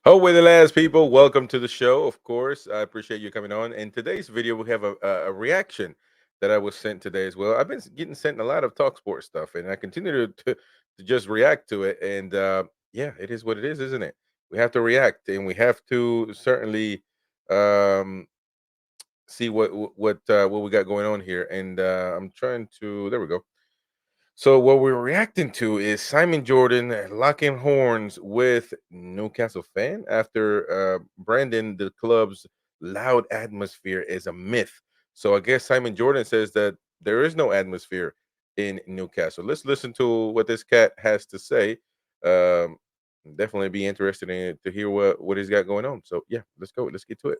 Ho with the last people, welcome to the show. Of course, I appreciate you coming on. In today's video, we have a reaction that I was sent today as well. I've been getting sent a lot of talk sport stuff, and I continue to just react to it. And yeah, it is what it is, isn't it? We have to react, and we have to certainly um, see what we got going on here. And I'm trying to. There we go. So what we're reacting to is Simon Jordan locking horns with Newcastle fan after Brandon the club's loud atmosphere is a myth. So I guess Simon Jordan says that there is no atmosphere in Newcastle. Let's listen to what this cat has to say. Um, Definitely be interested in to hear what he's got going on. So yeah, let's go. Let's get to it.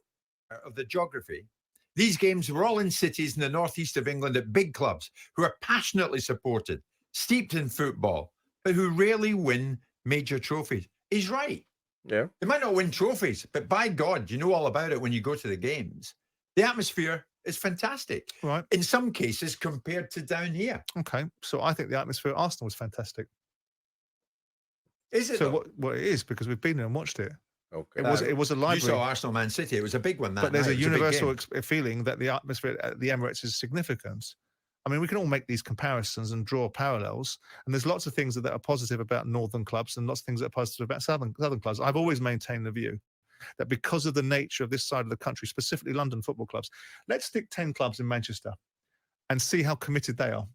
Of the geography. These games were all in cities in the northeast of England at big clubs who are passionately supported, steeped in football, but who rarely win major trophies. He's right. Yeah. They might not win trophies, but by God, you know all about it when you go to the games. The atmosphere is fantastic. Right. In some cases, compared to down here. Okay. So I think the atmosphere at Arsenal was fantastic. Is it? So what it is, because we've been there and watched it. Okay. It was a You library. saw Arsenal Man City. It was a big one. But there's a universal feeling that the atmosphere at the Emirates is significant. I mean, we can all make these comparisons and draw parallels, and there's lots of things that are positive about northern clubs and lots of things that are positive about southern clubs. I've always maintained the view that because of the nature of this side of the country, specifically London football clubs, let's stick 10 clubs in Manchester and see how committed they are.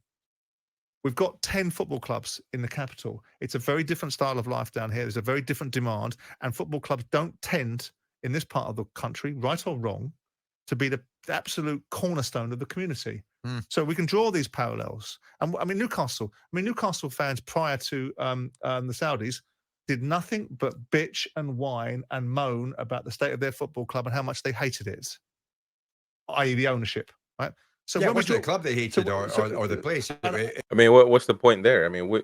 We've got 10 football clubs in the capital. It's a very different style of life down here. There's a very different demand, and football clubs don't tend, in this part of the country, right or wrong, to be the absolute cornerstone of the community. So we can draw these parallels. And I mean, Newcastle fans prior to the Saudis did nothing but bitch and whine and moan about the state of their football club and how much they hated it, i.e. the ownership, right? So when the club they hated or the place. I mean, what's the point there? I mean,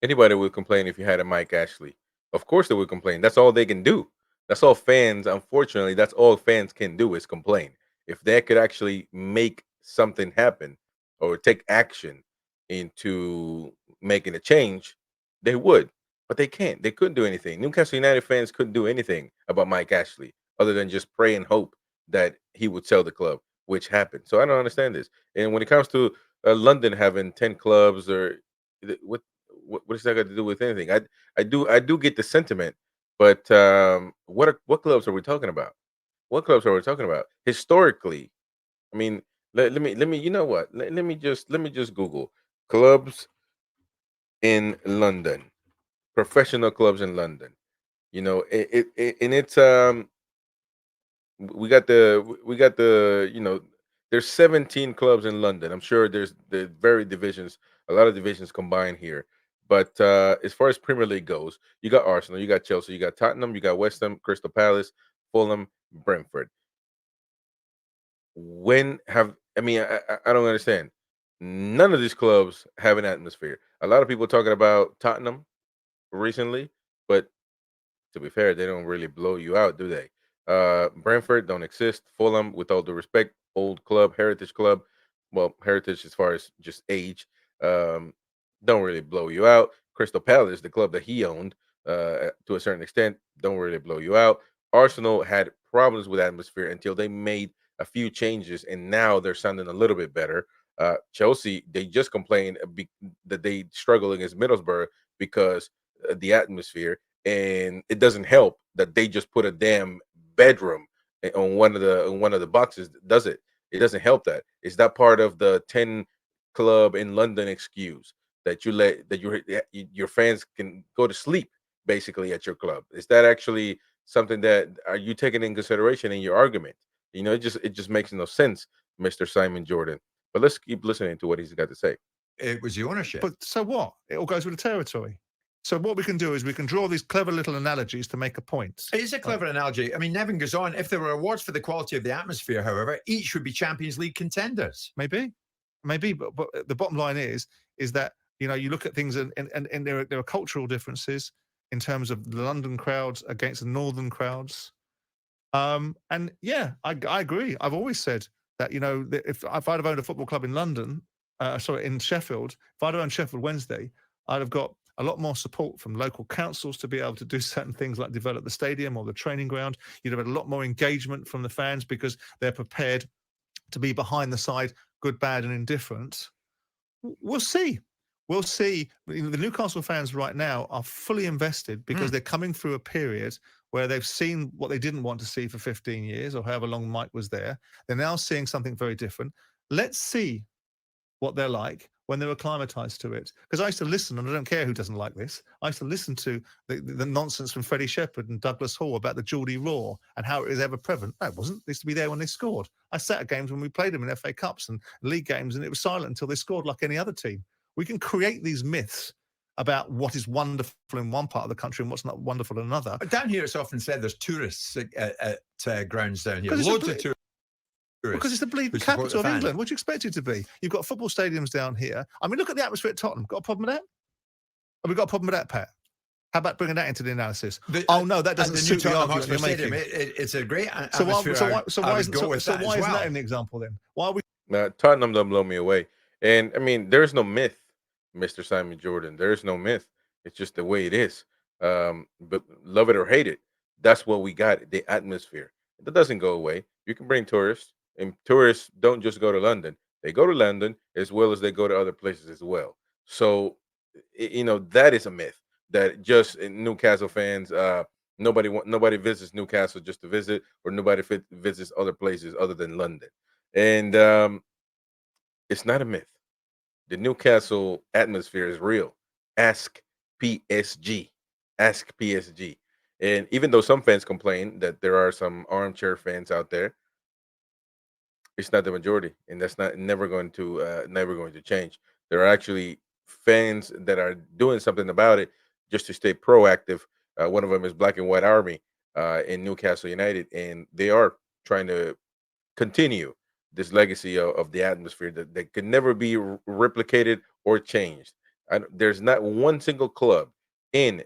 anybody would complain if you had a Mike Ashley. Of course they would complain. That's all they can do. That's all fans, unfortunately, that's all fans can do is complain. If they could actually make something happen or take action into making a change, they would. But they can't. They couldn't do anything. Newcastle United fans couldn't do anything about Mike Ashley other than just pray and hope that he would sell the club, which happened. So I don't understand this. And when it comes to London having 10 clubs or what is that got to do with anything? I do get the sentiment, but what clubs are we talking about? What clubs are we talking about? Historically, I mean, let me you know what? Let me just Google clubs in London, professional clubs in London. You know, and it's we got the there's 17 clubs in London. I'm sure there's the very divisions, a lot of divisions combined here. But as far as Premier League goes, you got Arsenal, you got Chelsea, you got Tottenham, you got West Ham, Crystal Palace, Fulham, Brentford. When have I mean I don't understand. None of these clubs have an atmosphere. A lot of people talking about Tottenham recently, but to be fair, they don't really blow you out, do they? Brentford don't exist. Fulham, with all due respect, old club, heritage club. Well, heritage as far as just age, um, don't really blow you out. Crystal Palace, the club that he owned, to a certain extent, don't really blow you out. Arsenal had problems with atmosphere until they made a few changes, and now they're sounding a little bit better. Chelsea, they just complained that they struggle against Middlesbrough because the atmosphere, and it doesn't help that they just put a damn bedroom on one of the boxes. Does it? It doesn't help that. Is that part of the 10 club in London excuse that you let that your fans can go to sleep basically at your club? Is that actually something that are you taking in consideration in your argument? You know, it just makes no sense, Mr. Simon Jordan. But let's keep listening to what he's got to say. It was the ownership. But so what? It all goes with the territory. So what we can do is we can draw these clever little analogies to make a point. It is a clever analogy. I mean, Nevin goes on, if there were awards for the quality of the atmosphere, however, each would be Champions League contenders. Maybe, but the bottom line is that, you know, you look at things and there are cultural differences in terms of the London crowds against the northern crowds. And yeah, I agree. I've always said that, you know, that if I'd have owned a football club in London, in Sheffield, if I'd have owned Sheffield Wednesday, I'd have got a lot more support from local councils to be able to do certain things like develop the stadium or the training ground. You'd have had a lot more engagement from the fans because they're prepared to be behind the side, good, bad, and indifferent. We'll see. We'll see. The Newcastle fans right now are fully invested because they're coming through a period where they've seen what they didn't want to see for 15 years or however long Mike was there. They're now seeing something very different. Let's see what they're like when they're acclimatized to it. Because I used to listen, and I don't care who doesn't like this, I used to listen to the nonsense from Freddie Shepherd and Douglas Hall about the Geordie roar and how it was ever prevalent. No, it wasn't. They used to be there when they scored. I sat at games when we played them in FA Cups and league games, and it was silent until they scored like any other team. We can create these myths about what is wonderful in one part of the country and what's not wonderful in another. Down here, it's often said there's tourists at grounds down here. 'Cause Loads of tourists. Because it's the bleeding capital of England. What do you expect it to be? You've got football stadiums down here. I mean, look at the atmosphere at Tottenham. Got a problem with that? Have we got a problem with that, Pat? How about bringing that into the analysis? No, that doesn't suit the argument you're making. It's a great So why atmosphere. isn't that an example then? Why are we? Tottenham don't blow me away. And I mean, there's no myth, Mr. Simon Jordan. There's no myth. It's just the way it is. But love it or hate it, that's what we got, the atmosphere. That doesn't go away. You can bring tourists, and tourists don't just go to London. They go to London as well as they go to other places as well. So, that is a myth that just Newcastle fans, nobody visits Newcastle just to visit, or nobody visits other places other than London. And it's not a myth. The Newcastle atmosphere is real. Ask PSG. Ask PSG. And even though some fans complain that there are some armchair fans out there, it's not the majority, and that's never going to change. There are actually fans that are doing something about it just to stay proactive. One of them is Black and White Army in Newcastle United, and they are trying to continue this legacy of the atmosphere that can never be replicated or changed. There's not one single club in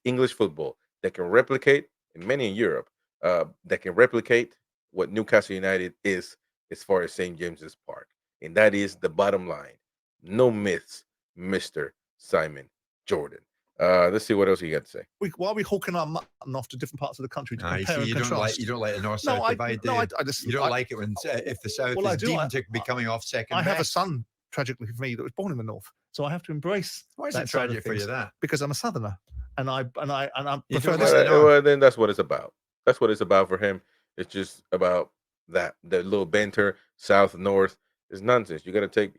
English football that can replicate, and many in Europe that can replicate what Newcastle United is as far as St. James's Park. And that is the bottom line. No myths, Mr. Simon Jordan. Let's see what else you got to say. Why are we hawking our mutton off to different parts of the country to compare and contrast? You don't like the north-south divide, do you? You don't like it when if the south is deemed to be coming off second. I have a son, tragically for me, that was born in the north, so I have to embrace. Why is that tragic for you? That because I'm a southerner, and I prefer this. Well, then that's what it's about. That's what it's about for him. It's just about that the little banter, south north is nonsense. You gotta take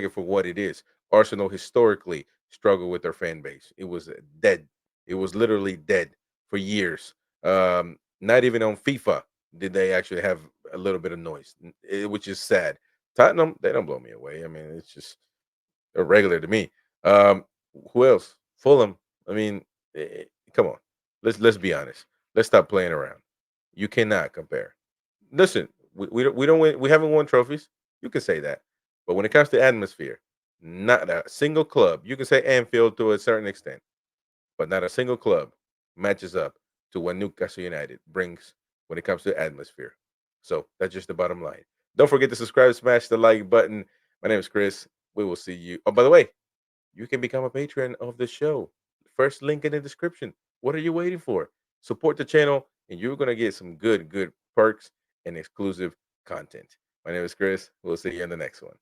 it for what it is. Arsenal historically struggled with their fan base. It was dead. It was literally dead for years. Not even on FIFA did they actually have a little bit of noise, which is sad. Tottenham, they don't blow me away. I mean, it's just irregular to me. Who else? Fulham. I mean, come on. Let's be honest. Let's stop playing around. You cannot compare. Listen, we don't win. We haven't won trophies. You can say that, but when it comes to atmosphere, not a single club. You can say Anfield to a certain extent, but not a single club matches up to what Newcastle United brings when it comes to atmosphere. So that's just the bottom line. Don't forget to subscribe, smash the like button. My name is Chris. We will see you. Oh, by the way, you can become a patron of the show. First link in the description. What are you waiting for? Support the channel, and you're going to get some good perks and exclusive content. My name is Chris. We'll see you in the next one.